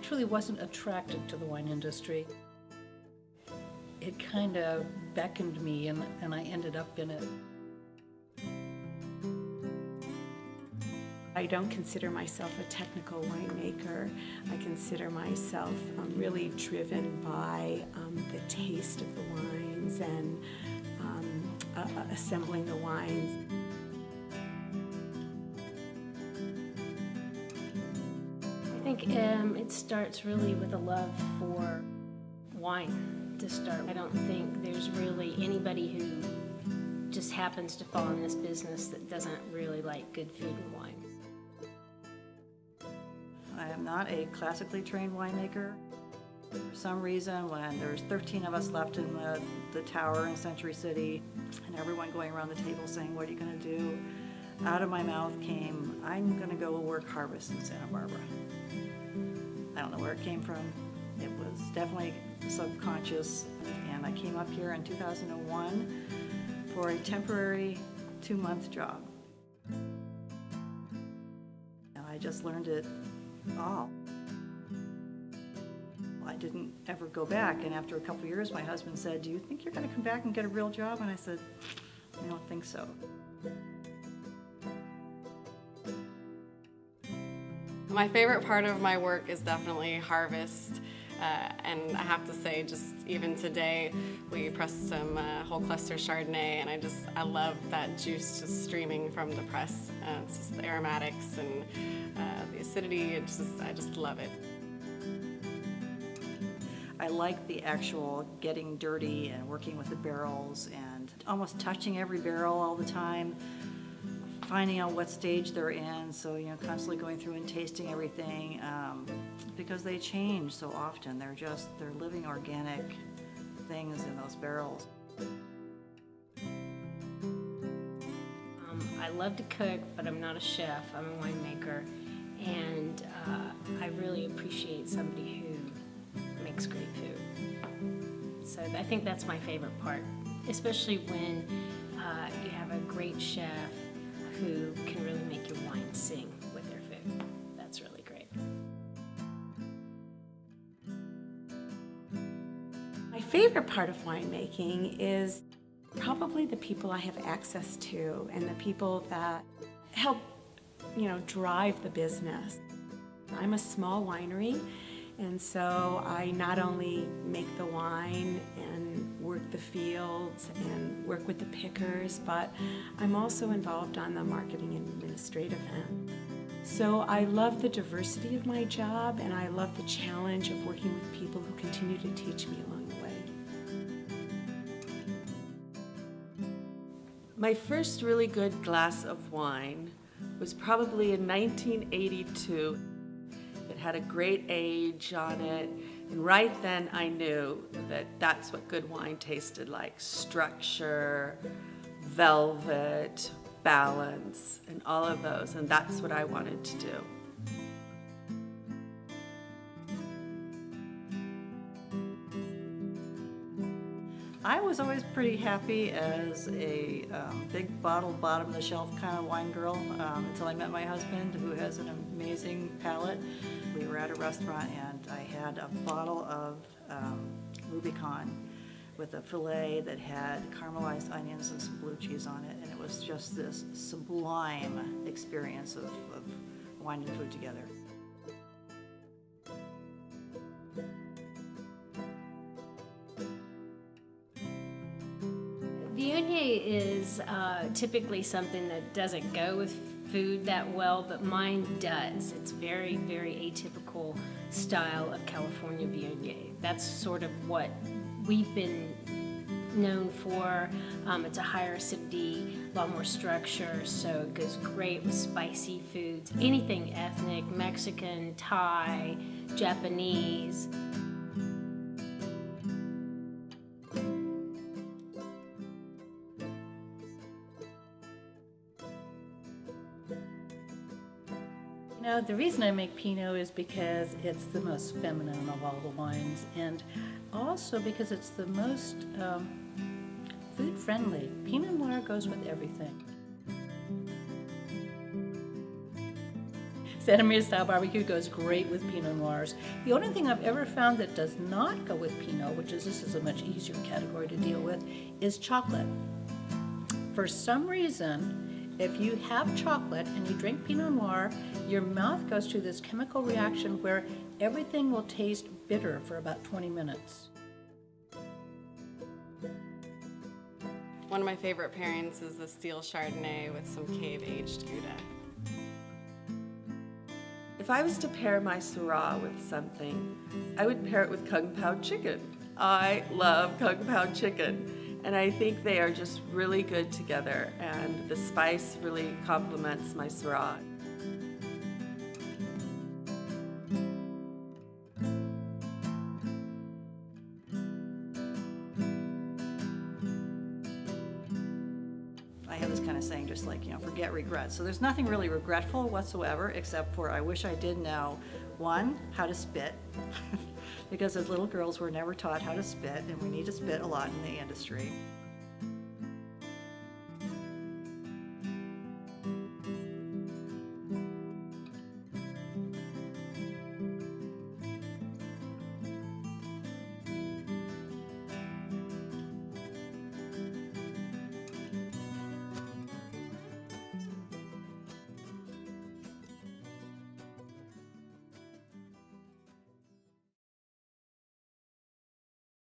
truly wasn't attracted to the wine industry. It kind of beckoned me, and I ended up in it. I don't consider myself a technical winemaker. I consider myself really driven by the taste of the wines and assembling the wines. I think it starts really with a love for wine to start. I don't think there's really anybody who just happens to fall in this business that doesn't really like good food and wine. I am not a classically trained winemaker. For some reason, when there's 13 of us left in the tower in Century City, and everyone going around the table saying, "What are you going to do?" out of my mouth came, "I'm going to go work harvest in Santa Barbara." I don't know where it came from. It was definitely subconscious, and I came up here in 2001 for a temporary 2-month job. And I just learned it all. I didn't ever go back, and after a couple of years my husband said, "Do you think you're going to come back and get a real job?" And I said, "I don't think so." My favorite part of my work is definitely harvest, and I have to say, just even today, we pressed some whole cluster Chardonnay, and I love that juice just streaming from the press. It's just the aromatics and the acidity. I just love it. I like the actual getting dirty and working with the barrels and almost touching every barrel all the time, finding out what stage they're in, so constantly going through and tasting everything, because they change so often. They're living organic things in those barrels. I love to cook, but I'm not a chef. I'm a winemaker, and I really appreciate somebody who makes great food. So I think that's my favorite part, especially when you have a great chef who can really make your wine sing with their food. That's really great. My favorite part of winemaking is probably the people I have access to and the people that help, drive the business. I'm a small winery, and so I not only make the wine and work the fields and work with the pickers, but I'm also involved on the marketing and administrative end. So I love the diversity of my job, and I love the challenge of working with people who continue to teach me along the way. My first really good glass of wine was probably in 1982. It had a great age on it, and right then I knew that that's what good wine tasted like: structure, velvet, balance, and all of those, and that's what I wanted to do. I was always pretty happy as a big bottle, bottom of the shelf kind of wine girl until I met my husband, who has an amazing palate. We were at a restaurant and I had a bottle of Rubicon with a fillet that had caramelized onions and some blue cheese on it, and it was just this sublime experience of wine and food together. Viognier is typically something that doesn't go with food that well, but mine does. It's very, very atypical style of California Viognier. That's sort of what we've been known for. It's a higher acidity, a lot more structure, so it goes great with spicy foods. Anything ethnic, Mexican, Thai, Japanese. The reason I make Pinot is because it's the most feminine of all the wines, and also because it's the most food-friendly. Pinot Noir goes with everything. Santa Maria style barbecue goes great with Pinot Noirs. The only thing I've ever found that does not go with Pinot, this is a much easier category to deal with, is chocolate. For some reason, if you have chocolate and you drink Pinot Noir, your mouth goes through this chemical reaction where everything will taste bitter for about 20 minutes. One of my favorite pairings is the steel Chardonnay with some cave-aged Gouda. If I was to pair my Syrah with something, I would pair it with Kung Pao chicken. I love Kung Pao chicken, and I think they are just really good together, and the spice really complements my Syrah. I have this kind of saying, just like, forget regrets. So there's nothing really regretful whatsoever, except for I wish I did know, one, how to spit, because as little girls we're never taught how to spit, and we need to spit a lot in the industry.